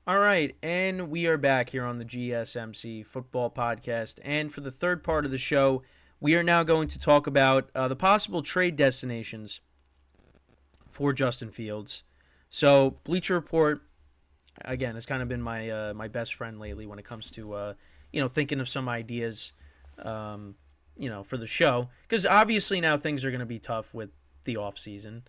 All right, and we are back here on the GSMC football podcast. And for the third part of the show, we are now going to talk about the possible trade destinations for Justin Fields. So, Bleacher Report, again, has kind of been my best friend lately when it comes to thinking of some ideas, for the show. Because obviously now things are going to be tough with the off season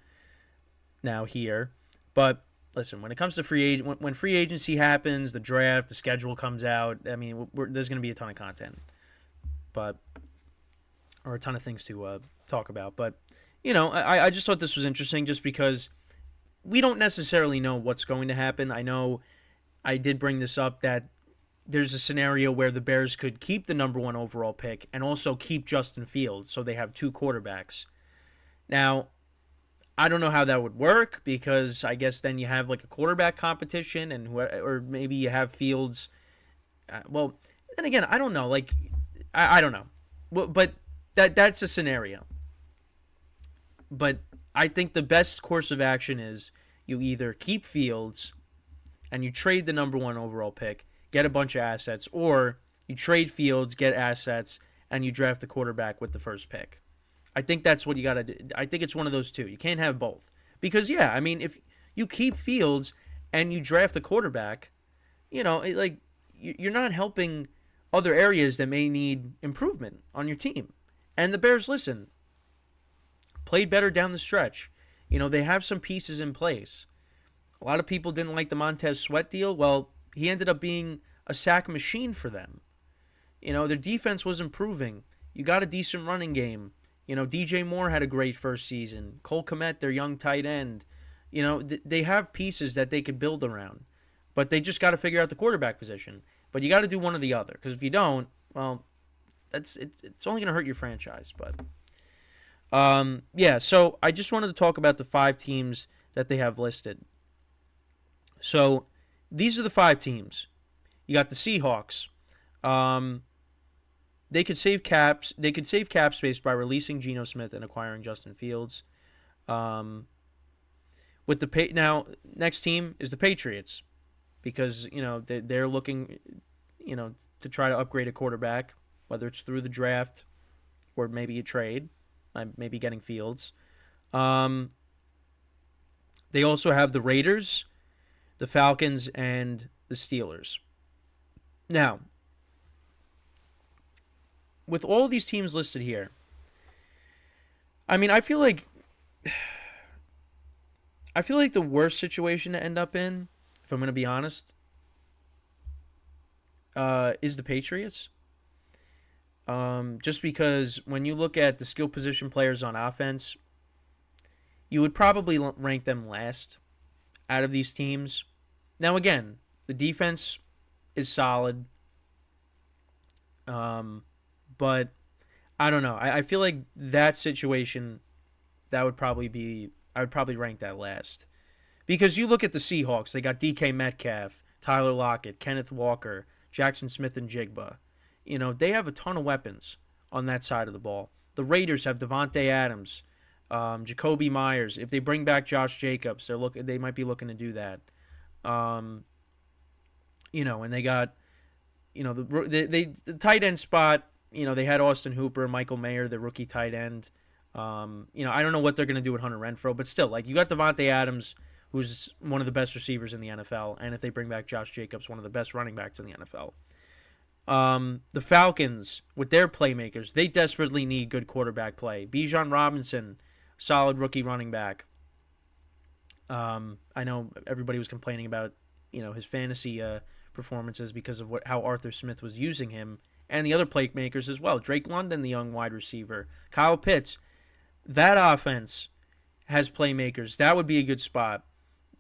now here, but listen, when it comes to free agent, when free agency happens, the draft, the schedule comes out. I mean, there's going to be a ton of content, but or a ton of things to talk about. But I just thought this was interesting, just because we don't necessarily know what's going to happen. I know I did bring this up that there's a scenario where the Bears could keep the number one overall pick and also keep Justin Fields, so they have two quarterbacks. Now, I don't know how that would work, because I guess then you have like a quarterback competition, or maybe you have Fields. Well, then again, I don't know. Like, I don't know, but that's a scenario. But I think the best course of action is you either keep Fields and you trade the number one overall pick, get a bunch of assets, or you trade Fields, get assets, and you draft the quarterback with the first pick. I think that's what you got to do. I think it's one of those two. You can't have both. Because, yeah, I mean, if you keep Fields and you draft a quarterback, you're not helping other areas that may need improvement on your team. And the Bears, listen, played better down the stretch. They have some pieces in place. A lot of people didn't like the Montez Sweat deal. Well, he ended up being a sack machine for them. Their defense was improving. You got a decent running game. DJ Moore had a great first season. Cole Kmet, their young tight end. They have pieces that they could build around. But they just got to figure out the quarterback position. But you got to do one or the other. Because if you don't, well, it's only going to hurt your franchise. But, so I just wanted to talk about the 5 teams that they have listed. So these are the 5 teams. You got the Seahawks. They could save caps. They could save cap space by releasing Geno Smith and acquiring Justin Fields. Now, next team is the Patriots, because they're looking, to try to upgrade a quarterback, whether it's through the draft or maybe a trade, maybe getting Fields. They also have the Raiders, the Falcons, and the Steelers. Now, with all these teams listed here, I mean, I feel like the worst situation to end up in, if I'm going to be honest, is the Patriots. Just because when you look at the skill position players on offense, you would probably rank them last out of these teams. Now, again, the defense is solid. But I don't know. I feel like that situation, I would probably rank that last. Because you look at the Seahawks, they got DK Metcalf, Tyler Lockett, Kenneth Walker, Jackson Smith and Jigba. They have a ton of weapons on that side of the ball. The Raiders have Devontae Adams, Jacoby Myers. If they bring back Josh Jacobs, they might be looking to do that. And they got, the tight end spot. They had Austin Hooper, Michael Mayer, the rookie tight end. I don't know what they're going to do with Hunter Renfrow, but still, you got Devontae Adams, who's one of the best receivers in the NFL, and if they bring back Josh Jacobs, one of the best running backs in the NFL. The Falcons, with their playmakers, they desperately need good quarterback play. Bijan Robinson, solid rookie running back. I know everybody was complaining about, his fantasy performances because of how Arthur Smith was using him, and the other playmakers as well. Drake London, the young wide receiver. Kyle Pitts. That offense has playmakers. That would be a good spot.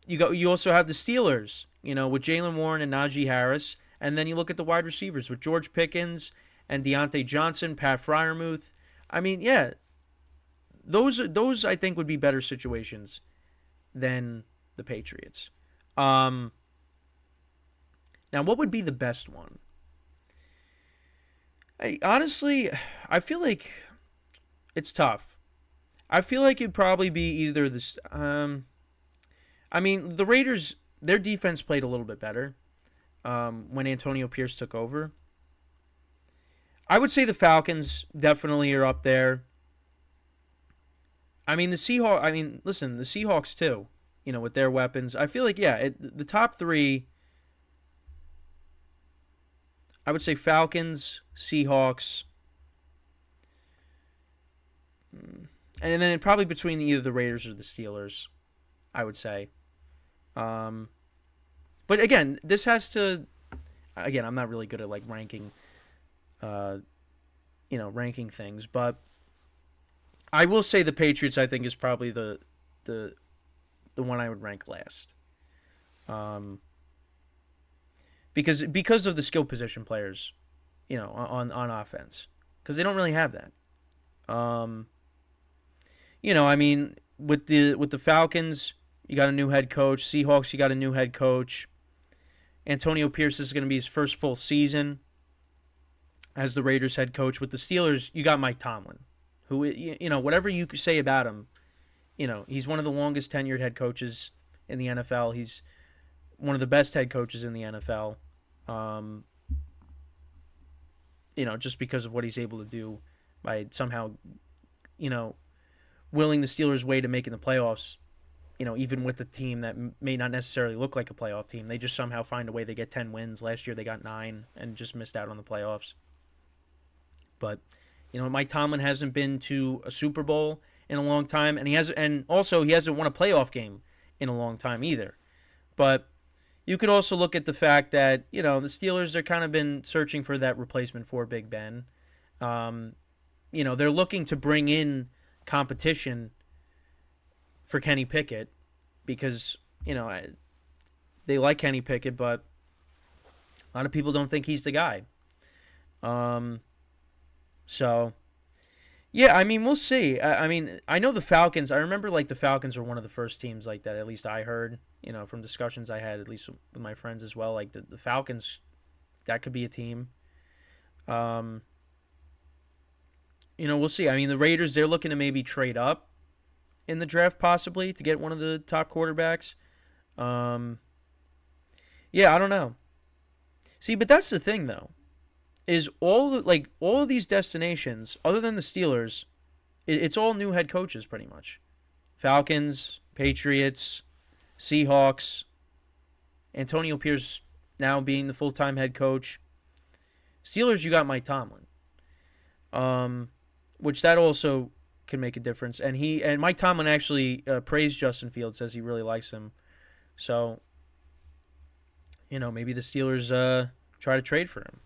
You also have the Steelers, with Jaylen Warren and Najee Harris. And then you look at the wide receivers with George Pickens and Deontay Johnson, Pat Freiermuth. I mean, yeah, those I think would be better situations than the Patriots. Now, what would be the best one? Honestly, I feel like it's tough. I feel like it'd probably be either this. The Raiders, their defense played a little bit better when Antonio Pierce took over. I would say the Falcons definitely are up there. I mean, the Seahawks. I mean, listen, the Seahawks too. With their weapons, I feel like the top three. I would say Falcons, Seahawks, and then probably between either the Raiders or the Steelers. I would say. But again, this has to. Again, I'm not really good at like ranking. Ranking things, but I will say the Patriots. I think is probably the one I would rank last. Because of the skill position players, on offense, because they don't really have that. I mean, with the Falcons, you got a new head coach. Seahawks, you got a new head coach. Antonio Pierce is going to be his first full season as the Raiders head coach. With the Steelers, you got Mike Tomlin, who, whatever you say about him, he's one of the longest tenured head coaches in the NFL. He's one of the best head coaches in the NFL. Just because of what he's able to do by somehow, willing the Steelers' way to making the playoffs, even with the team that may not necessarily look like a playoff team. They just somehow find a way to get 10 wins. Last year they got 9 and just missed out on the playoffs. But, Mike Tomlin hasn't been to a Super Bowl in a long time, and he hasn't won a playoff game in a long time either. But you could also look at the fact that, the Steelers are kind of been searching for that replacement for Big Ben. They're looking to bring in competition for Kenny Pickett because, they like Kenny Pickett, but a lot of people don't think he's the guy. So, yeah, I mean, we'll see. I mean, I know the Falcons. I remember, the Falcons were one of the first teams like that, at least I heard, from discussions I had, at least with my friends as well. Like, the Falcons, that could be a team. We'll see. I mean, the Raiders, they're looking to maybe trade up in the draft possibly to get one of the top quarterbacks. Yeah, I don't know. See, but that's the thing, though. Is all of these destinations, other than the Steelers, it's all new head coaches pretty much. Falcons, Patriots, Seahawks, Antonio Pierce now being the full-time head coach. Steelers, you got Mike Tomlin, which that also can make a difference. And Mike Tomlin actually praised Justin Fields, says he really likes him. So, maybe the Steelers try to trade for him.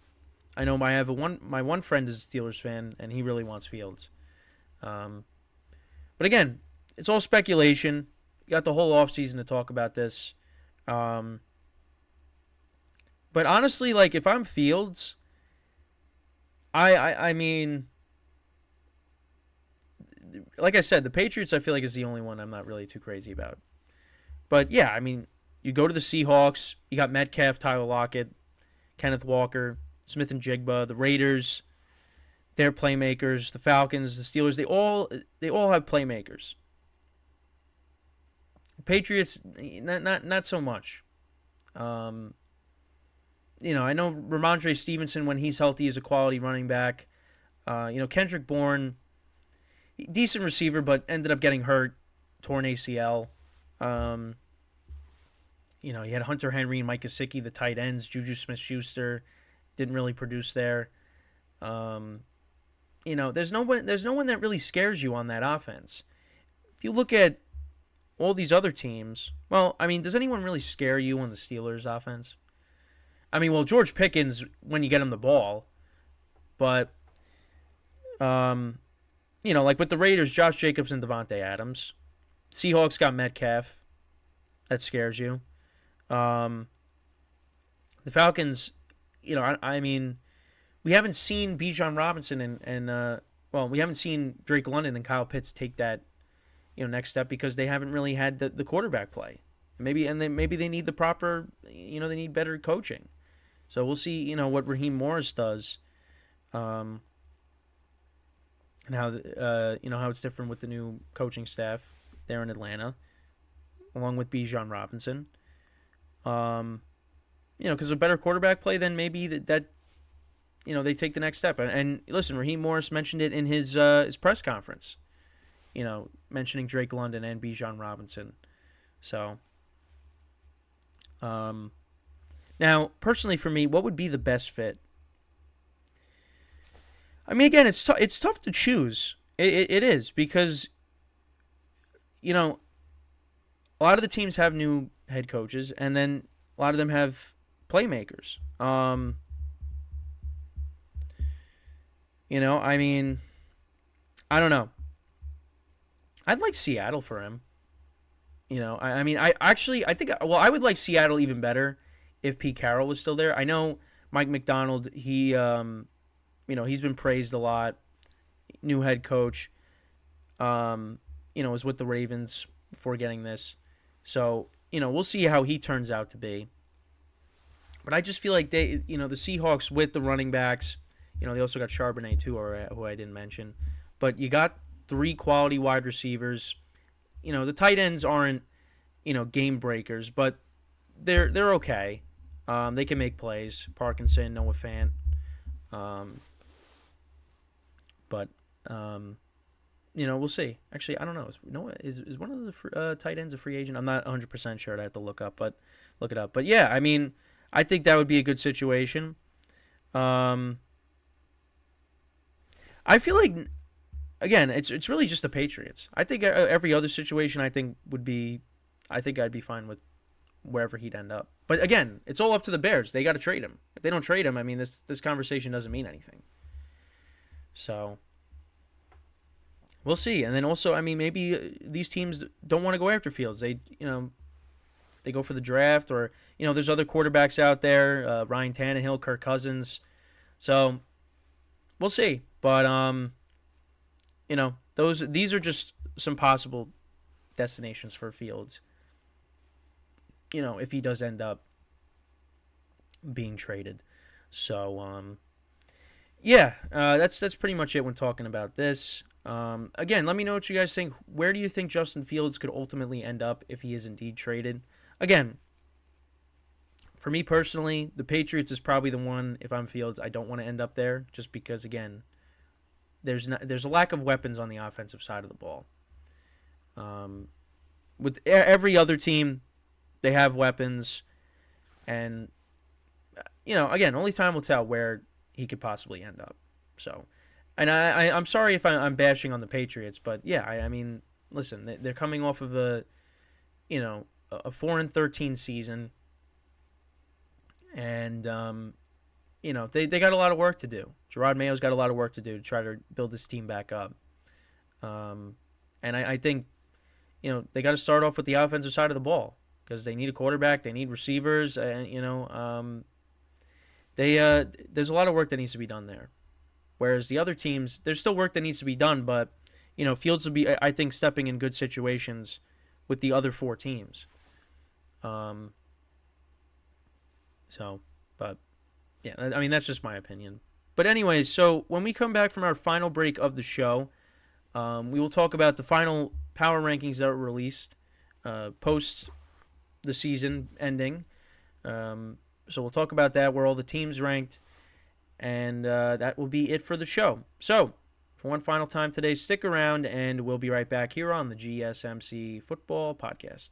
I know my one friend is a Steelers fan, and he really wants Fields. But again, it's all speculation. You got the whole offseason to talk about this. But honestly, if I'm Fields, I mean, like I said, the Patriots I feel like is the only one I'm not really too crazy about. But yeah, I mean, you go to the Seahawks, you got Metcalf, Tyler Lockett, Kenneth Walker, Smith and Jigba, the Raiders, they're playmakers. The Falcons, the Steelers, they all have playmakers. The Patriots, not so much. I know Ramondre Stevenson, when he's healthy, is a quality running back. Kendrick Bourne, decent receiver, but ended up getting hurt, torn ACL. You had Hunter Henry and Mike Gesicki, the tight ends. Juju Smith-Schuster didn't really produce there. There's no one that really scares you on that offense. If you look at all these other teams, well, I mean, does anyone really scare you on the Steelers offense? I mean, well, George Pickens when you get him the ball, but with the Raiders, Josh Jacobs and Devontae Adams. Seahawks got Metcalf. That scares you. The Falcons, I mean, we haven't seen Bijan Robinson and we haven't seen Drake London and Kyle Pitts take that, next step because they haven't really had the quarterback play. Maybe they need the proper, they need better coaching. So we'll see, what Raheem Morris does, and how how it's different with the new coaching staff there in Atlanta, along with Bijan Robinson. because a better quarterback play, then maybe that they take the next step. And listen, Raheem Morris mentioned it in his press conference. Mentioning Drake London and Bijan Robinson. So, now personally for me, what would be the best fit? I mean, again, it's tough to choose. It is because a lot of the teams have new head coaches, and then a lot of them have playmakers. I mean, I don't know. I'd like Seattle for him. I mean, I think, well, I would like Seattle even better if Pete Carroll was still there. I know Mike McDonald, he's been praised a lot. New head coach, was with the Ravens before getting this. So, we'll see how he turns out to be. But I just feel like the Seahawks with the running backs, they also got Charbonnet too, who I didn't mention. But you got 3 quality wide receivers. The tight ends aren't, game breakers, but they're okay. They can make plays. Parkinson, Noah Fant. But we'll see. Actually, I don't know. Is one of the tight ends a free agent? I'm not 100% sure. I have to look it up. But yeah, I mean, I think that would be a good situation. I feel like, again, it's really just the Patriots. I think every other situation I think I'd be fine with wherever he'd end up. But again, it's all up to the Bears. They got to trade him. If they don't trade him, I mean, this conversation doesn't mean anything. So we'll see. And then also, I mean, maybe these teams don't want to go after Fields. They go for the draft, or there's other quarterbacks out there, Ryan Tannehill, Kirk Cousins. So we'll see. But these are just some possible destinations for Fields. If he does end up being traded. So yeah, that's pretty much it when talking about this. Again, let me know what you guys think. Where do you think Justin Fields could ultimately end up if he is indeed traded? Again, for me personally, the Patriots is probably the one. If I'm Fields, I don't want to end up there, just because, again, there's a lack of weapons on the offensive side of the ball. With every other team, they have weapons, and again, only time will tell where he could possibly end up. So, and I'm sorry if I'm bashing on the Patriots, but yeah, I mean, listen, they're coming off of a 4-13 season, and they got a lot of work to do. Gerard Mayo's got a lot of work to do to try to build this team back up. And I think they got to start off with the offensive side of the ball, because they need a quarterback, they need receivers, and there's a lot of work that needs to be done there. Whereas the other teams, there's still work that needs to be done, but Fields will be, I think, stepping in good situations with the other 4 teams. But yeah, I mean, that's just my opinion. But anyways, so when we come back from our final break of the show, we will talk about the final power rankings that were released post the season ending. So we'll talk about that, where all the teams ranked, and that will be it for the show. So for one final time today, stick around, and we'll be right back here on the GSMC Football Podcast.